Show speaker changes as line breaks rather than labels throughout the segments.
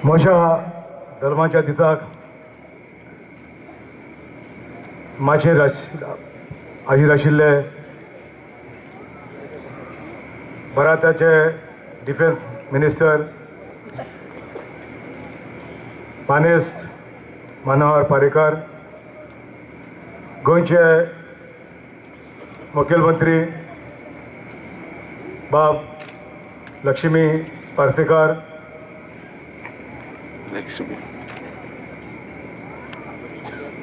म्हज्या धर्माच्या दिसाक माचेर हाजीर आशिल्ले भारताचे डिफेन्स मिनिस्टर मानेस्त मनोहर पर्रीकर, गोंयचे मुखेलमंत्री बाब Lakshmi Parsekar,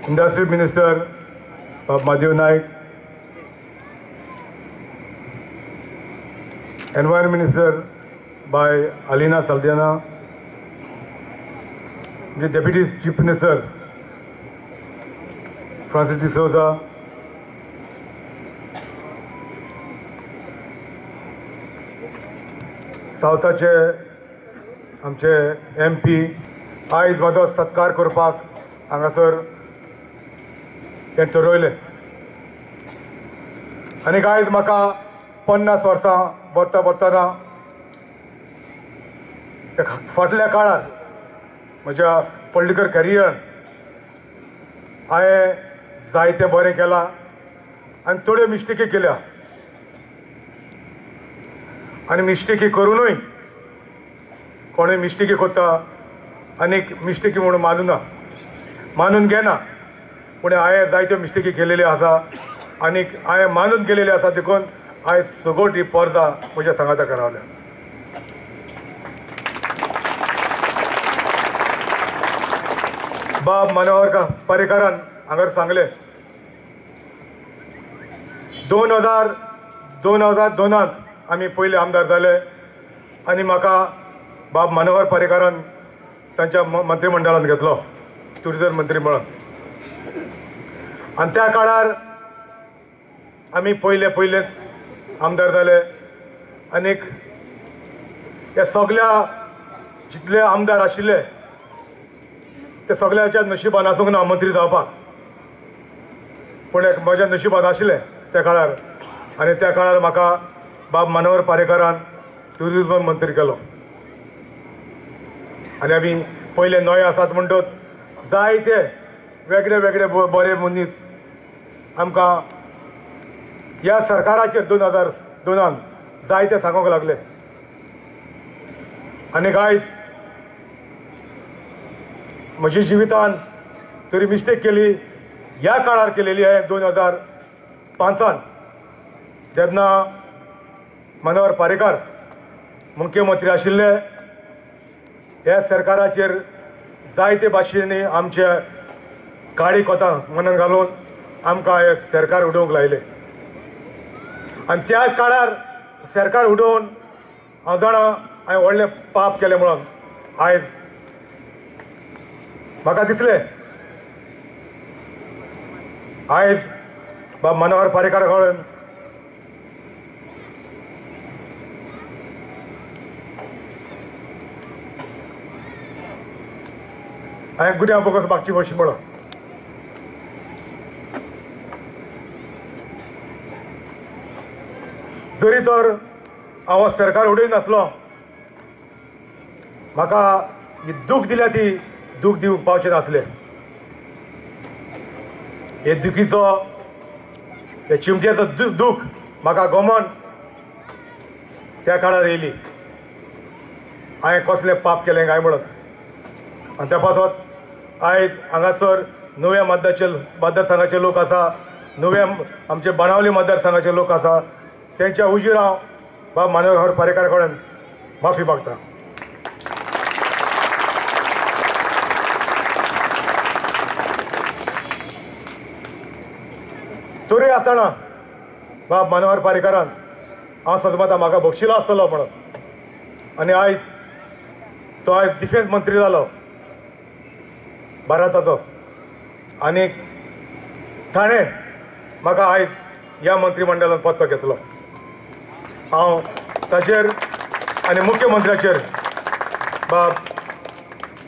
industry minister Bab Mahadev Naik, environment minister Bai Alina Saldanha, deputy chief minister Francis D'Souza, सावथाचे आमचे MP, आयज म्हाजो सत्कार करपाक हांगासर हें ठरयलें आनीक आयज म्हाका 50 वर्सां भरतना फाटल्या काळार म्हज्या पॉलिटिकल कॅरियरान हांवें जायतें बरें केलां आनी थोड्यो मिस्टेकी केल्या आनी मिस्टेकी करूनय कोणूय मिस्टेकी करता आनीक मिस्टेकी म्हणून मानून घेना, पूण हांवें जायत्यो मिस्टेकी केलेल्यो आसा आनीक हांवें मानून केलेल्यो आसा देखून आयज सगोट ही पर्दा म्हज्या सांगाताक रावल्या. बाब मनोहर पर्रीकरान हांगर सांगलें 2002 आमी पयले आमदार जाले आनी म्हाका बाब मनोहर पर्रीकरान तांच्या मंत्रिमंडळान घेतलो, टुरिजम मंत्री म्हणून. आनी त्या काळार आमी पयलेच आमदार जाले आनीक हे सगळ्या जितले आमदार आशिल्ले ते सगळ्याच्या नशिबान आसूंक ना मंत्री जावपाक, पूण म्हज्या नशिबान आशिल्लें त्या काळार आनी त्या काळार म्हाका बाब मनोहर पर्रीकरान टुरिजम मंत्री केलो. आनी आमी पयले नवे आसात म्हणटत जायते वेगळे वेगळे बरे मनीस आमकां ह्या सरकाराचेर 2002 जायते सांगूंक लागले. आनीक आयज म्हज्या जिवितान तरी मिस्टेक केली ह्या काळार केलेली आहे 2005 जेन्ना मनोहर पर्रीकर मुख्यमंत्री आशिल्ले. ह्या सरकाराचेर जायते भाशेनी आमचे काळी कोतां मनान घालून आमकां हे सरकार उडोवंक लायले आनी त्या काळार सरकार उडोवन हांव जाणा हांवें व्हडलें पाप केलें म्हणून आयज म्हाका दिसलें आयज बाब मनोहर पर्रीकर कडेन हांवें गुन्यांव बोगस मागची अशी म्हणून जरी तर हांव सरकार उडयनासलो म्हाका ही दूख दिल्या ती दूख दिवंक पावचें नासलें. हे दुखीचो हे चिमट्याचो दूख म्हाका गमन त्या काळार येयली हांवें कसलें पाप केलें काय म्हणून. आनी त्या पासत आयज हांगासर नव्या मतदारसंघाचे लोक आसा, नव्या आमचे बाणावली मतदारसंघाचे लोक आसा, त्यांच्या उजीर हांव बाब मनोहर पर्रीकर कडेन माफी मागता. तरी आसतना बाब मनोहर पर्रीकरान हांव सदमता म्हाका बक्षिलो आसतलो म्हणून आनी आयज तो आयज डिफेन्स मंत्री जालो भारताचो आनीक ताणें म्हाका आयज ह्या मंत्रिमंडळान पत्तो घेतलो. हांव ताचेर आनी मुख्यमंत्र्याचेर बाब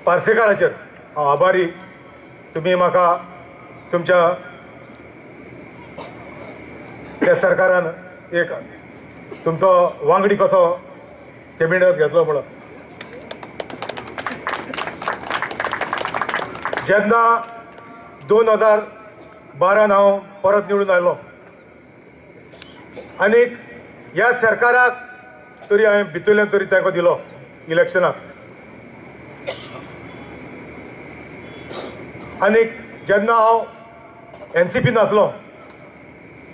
पार्सेकाराचेर हांव आभारी. तुमी म्हाका तुमच्या त्या सरकारान एक तुमचो वांगडी कसो कॅबिनेट घेतलो म्हणून. जेन्ना 2012 हांव परत निवडून आयलो आनी ह्या सरकाराक तरी हांवें भितरल्यान तरी तेंको दिलो इलेक्शनाक आनी जेन्ना हांव NCPन आसलो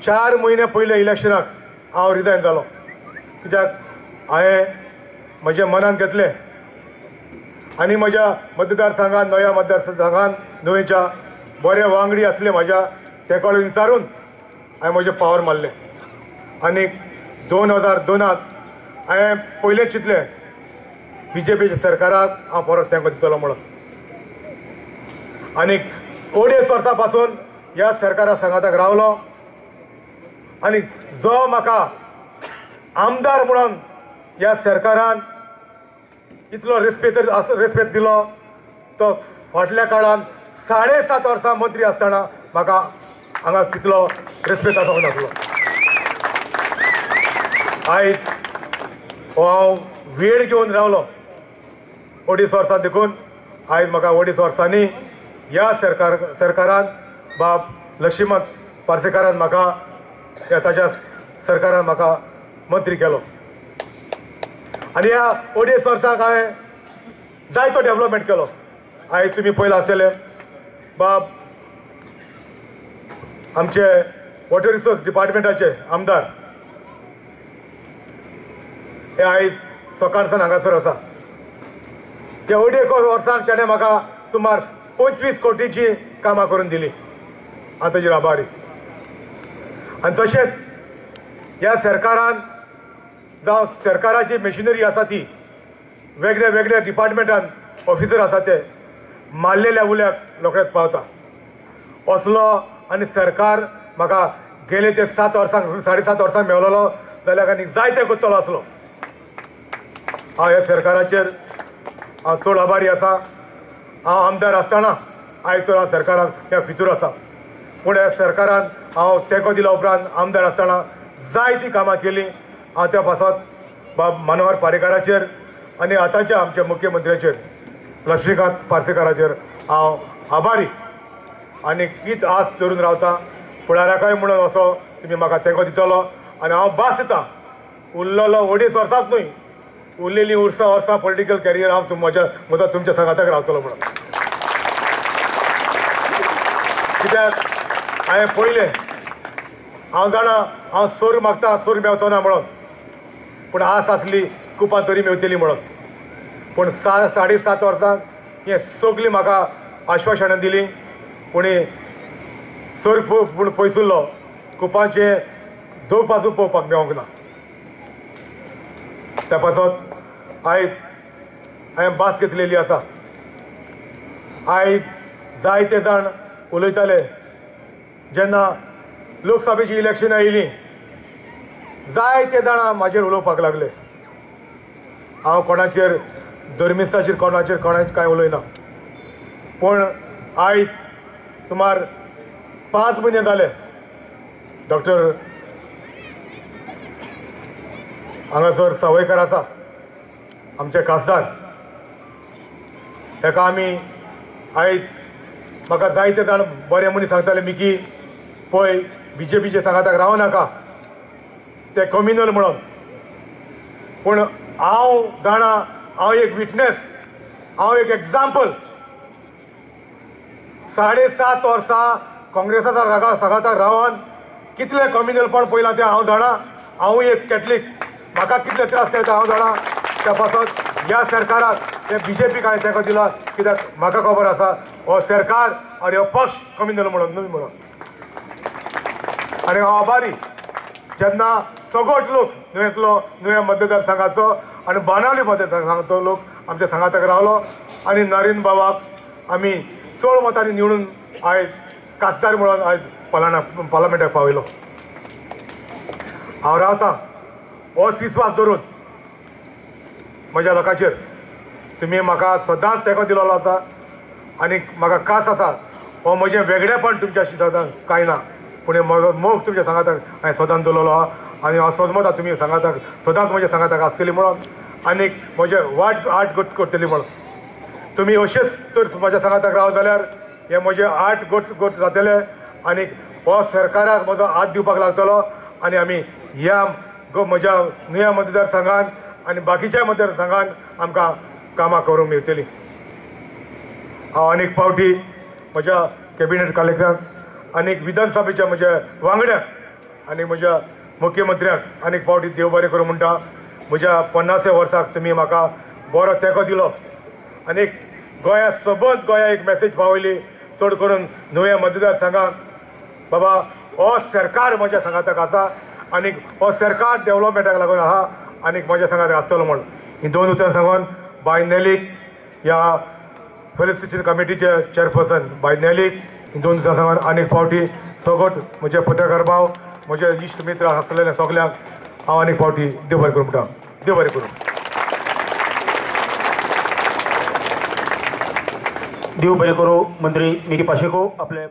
4 म्हयने पयले इलेक्शनाक हांव रिजायन जालो कित्याक हांवें म्हज्या मनान घेतलें आनी म्हज्या मतदारसंघात नव्या मतदारसंघात नुवेंच्या बरे वांगडी आसले म्हाज्या ते कडेन विचारून हांवें म्हजें पावर मारलें आनी 2002 हांवें पयलें चिंतलें BJP सरकाराक हांव परत तेंको दितलो म्हणून आनी 40 वर्सां पासून ह्या सरकारा संगाताक रावलो आनी जो म्हाका आमदार म्हणून ह्या सरकारान इतलो रेस्पेक्ट दिलो तो फाटल्या काळान 7.5 वर्सां मंत्री आसतना म्हाका हांगा तितलो रेस्पेक्ट आसोंक नासलो आयज हांव वेळ घेवन रावलो 40 वर्सां देखून आयज म्हाका 40 वर्सांनी ह्या सरकारान बाब लक्ष्मण पार्सेकारान म्हाका ताच्या सरकारान म्हाका मंत्री केलो आनी ह्या 40 वर्सांक हांवें जायतो डेव्हलपमेंट केलो आयज तुमी पयला आसतले बाब आमचे वॉटर रिसोर्स डिपार्टमेंटाचे आमदार हे आयज सकाळसान हांगासर आसा त्या 40 वर्सांक ताणें म्हाका सुमार 25 कोटीची कामां करून दिली हांव ताजेर आभारी आनी तशेंच ह्या सरकारान जावं सरकाराची मशिनरी आसा ती वेगळ्या वेगळ्या डिपार्टमेंटान ऑफिसर आसा ते मारलेल्या उल्याक रोखडेच पावता असलो आनी सरकार म्हाका गेले ते 7 वर्सांक 7.5 वर्सांक मेवलेलो जाल्यार आनी जायते करतलो आसलो हांव ह्या सरकाराचेर हांव चड आभारी आसा हांव आमदार आसतना आयज तर हांव सरकाराक ह्या फितूर आसा पूण ह्या सरकारान हांव तेंको दिल्या उपरांत आमदार आसतना जायतीं कामां केलीं हांव त्या पासत बाब मनोहर पारेकराचेर आनी आतांच्या आमच्या मुख्यमंत्र्याचेर लक्ष्मीकांत पार्सेकाराचेर हांव आभारी आनी हीच आस धरून रावता फुडाराकाय म्हणून असो तुमी म्हाका तेंको दितलो आनी हांव भास दितां उरलेलो 40 वर्सांच न्हय उरलेलीं वर्सां पॉलिटिकल कॅरियर हांव म्हज्या मदत तुमच्या संगाताक रावतलो म्हणून कित्याक हांवें पयलें हांव जाणा हांव सोर मागता सोर मेवचो ना म्हणून पूण आस आसली कुपां तरी मेवतली म्हणून पूण 7.5 वर्सांक हें सगळीं म्हाका आश्वासनां दिलीं पूण सोर पूण पयसुल्लो कुपांचें दोन पासून पळोवपाक मेळोंक ना त्या पासत आयज हांवें भास घेतलेली आसा आयज जायते जाण उलयताले जेन्ना लोकसभेची इलेक्शनां येयलीं जायते जाणां म्हाजेर उलोवपाक लागले हांव कोणाचेर धर्मिस्ताचेर कोणाचेर कांय उलयना पूण आयज सुमार 5 म्हयने जाले डॉक्टर हांगासर सावयकर आसा आमचे खासदार ताका आमी आयज म्हाका जायते जाण बरे मनीस सांगताले मिकी पळय BJPचे सांगाताक रावं नाका ते कम्युनल म्हणून पूण हांव जाणा हांव एक विटनेस हांव एक एग्जाम्पल 7.5 वर्सां काँग्रेसाच्या सांगाताक रावन कितले कम्युनलपण पयलां तें हांव जाणा हांव एक कॅथलीक म्हाका कितले त्रास केले हांव जाणा त्या पासत ह्या सरकाराक हे BJP हांवें तेंको दिला कित्याक म्हाका खबर आसा हो सरकार आनी हो पक्ष कम्युनल म्हणून न्हय म्हणून आनी हांव आभारी जेन्ना सगळोच लोक नुवें मतदारसंघाचो आनी बाणावली मतदारसंघाचो लोक आमच्या संगाताक रावलो आनी नरेंद्र बाबाक आमी चड मतांनी निवडून आयज खासदार म्हणून आयज पार्लमेंटाक पावयलो हांव रावतां होच विस्वास धरून म्हज्या लोकांचेर तुमी म्हाका सदांच तेंको दिलोलो आसा आनी म्हाका खास आसा हो म्हजें वेगळेपण तुमच्याशी सदांच कांय ना पूण म्हजो मोग तुमच्या सांगाताक हांवें सदांच दवरलो आहा आनी हांव सोजमता तुमी सांगाताक सदांच म्हज्या सांगाताक आसतली म्हणून आनीक म्हजें वाट आट करतली म्हणून तुमी अशेंच तर म्हाज्या सांगाताक राव जाल्यार हे म्हजे 8 गोट जातले आनी हो सरकाराक म्हजो हात दिवपाक लागतलो आनी आमी ह्या म्हज्या नुया मतदारसंघात आनी बाकीच्या मतदारसंघात आमकां कामां करूंक मेळटलीं. हांव अनेक फावटी म्हज्या कॅबिनेट कलेक्टराक आनीक विधानसभेच्या म्हज्या वांगड्याक आनी म्हज्या मुख्यमंत्र्याक अनेक फावटी देव बरें करूं म्हणटा. म्हज्या 50व्या वर्साक तुमी म्हाका बरो तेंको दिलो आनीक गोंया सबंद गोंया एक मॅसेज पावयली चड करून नुया मतदारसंघाक बाबा हो सरकार म्हज्या सांगाताक आसा आनीक हो सरकार डेव्हलपमेंटाक लागून आहा आनीक म्हज्या सांगाताक आसतलो म्हण. ही 2 उतरां सांगून बाय नेलीक ह्या फेलिसिटेशन कमिटीचे चेअरपर्सन बाय नेलीक ही 2 उतरां सांगून अनेक फावटी सगोट म्हजे पत्रकार भाव म्हजे इश्ट मित्र आसलेले सगल्यांक हांव अनेक फावटी देव बरें करूं म्हणटा. देव बरें करूं.
देव बरें करूं. मंत्री मिकी पाशेको आपले